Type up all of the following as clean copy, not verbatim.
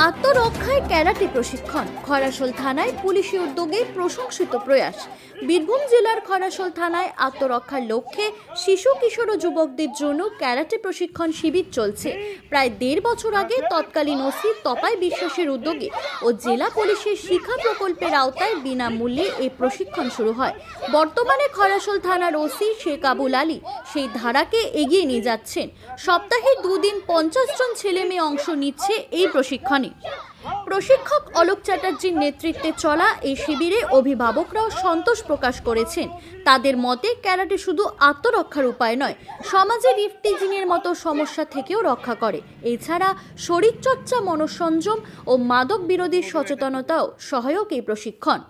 আত্মরক্ষায় karate প্রশিক্ষণ খরাসোল থানায় পুলিশি উদ্যোগে প্রশংসিত প্রয়াস। বীরভূম জেলার খরাসোল থানায় আত্মরক্ষার লক্ষ্যে শিশু কিশোর ও যুবকদের জন্য ক্যারাটে প্রশিক্ষণ শিবির চলছে। প্রায় 1.5 বছর আগে তৎকালীন ওসি তপাই বিশ্বাসের উদ্যোগে ও জেলা পুলিশের শিক্ষা প্রকল্পের আওতায় বিনামূল্যে এই প্রশিক্ষণ শুরু হয়। বর্তমানে খরাসোল থানার ওসি শেখ আবুল আলী সেই ধারাকে এগিয়ে নিয়ে যাচ্ছেন। সপ্তাহে 2 দিন 50 জন ছেলে মেয়ে অংশ নিচ্ছে এই প্রশিক্ষণে। প্রশিক্ষক অলোক চ্যাটার্জির নেতৃত্বে চলা এই শিবিরে অভিভাবকরাও সন্তোষ প্রকাশ করেছেন। তাদের মতে ক্যারাটে শুধু আত্মরক্ষার উপায় নয়, সমাজের ইফতিজিংয়ের মতো সমস্যা থেকেও রক্ষা করে। এছাড়া শরীরচর্চা, মনঃসংযম ও মাদক বিরোধী সচেতনতাও সহায়ক এই প্রশিক্ষণ।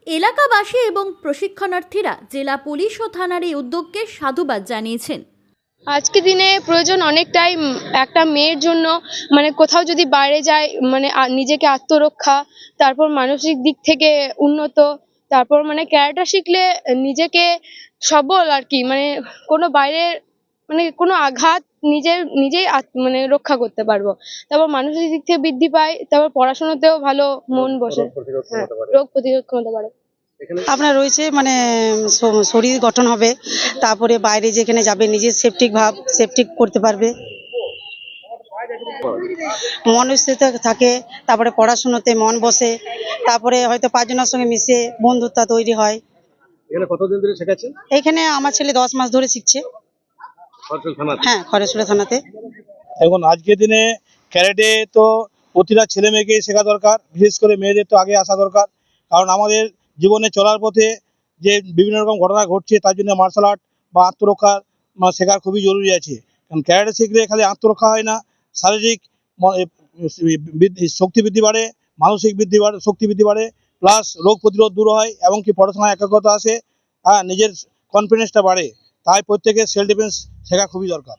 এলাকাবাসী এবং প্রশিক্ষণার্থীরা জেলা পুলিশ ও থানার এই উদ্যোগকে সাধুবাদ জানিয়েছেন। আজকে দিনে প্রয়োজন অনেকটাই একটা মেয়ের জন্য, মানে কোথাও যদি বাইরে যায়, মানে নিজেকে আত্মরক্ষা, তারপর মানসিক দিক থেকে উন্নত, তারপর মানে ক্যারাটে শিখলে নিজেকে সবল আর কি, মানে কোনো বাইরের মানে কোনো আঘাত নিজেই মানে রক্ষা করতে পারবো। তারপর মানসিক দিক থেকে বৃদ্ধি পায়, তারপর পড়াশোনাতেও ভালো মন বসে, রোগ প্রতিরোধ ক্ষমতা বাড়ে। আপনার রয়েছে মানে শরীর গঠন হবে, তারপরে বাইরে যেখানে যাবে নিজের সেফটি করতে পারবে, মনস্থিরতা থাকে, তারপরে পড়াশোনাতে মন বসে, তারপরে হয়তো 5 জনের সঙ্গে মিশে বন্ধুত্ব তৈরি হয়। এখানে কতদিন ধরে শেখাচ্ছেন? এখানে আমার ছেলে 10 মাস ধরে শিখছে। হ্যাঁ, খড়েশ্বর থানাতে। এখন আজকের দিনে ক্যারাটে তো প্রতিটা ছেলে মেয়েকে শেখা দরকার, বিশেষ করে মেয়েদের তো আগে আসা দরকার। কারণ আমাদের জীবনে চলার পথে যে বিভিন্ন রকম ঘটনা ঘটছে, তার জন্য মার্শাল আর্ট বা আত্মরক্ষা শেখার খুবই জরুরি আছে। কারণ ক্যারাটে শিখলে খালি আত্মরক্ষা হয় না, শারীরিক শক্তি বৃদ্ধি বাড়ে, মানসিক শক্তি বৃদ্ধি বাড়ে, প্লাস রোগ প্রতিরোধ দূর হয়, এবং কি পড়াশোনায় একাগ্রতা আসে, নিজের কনফিডেন্সটা বাড়ে। তাই প্রত্যেকের সেলফ ডিফেন্স শেখা খুবই দরকার।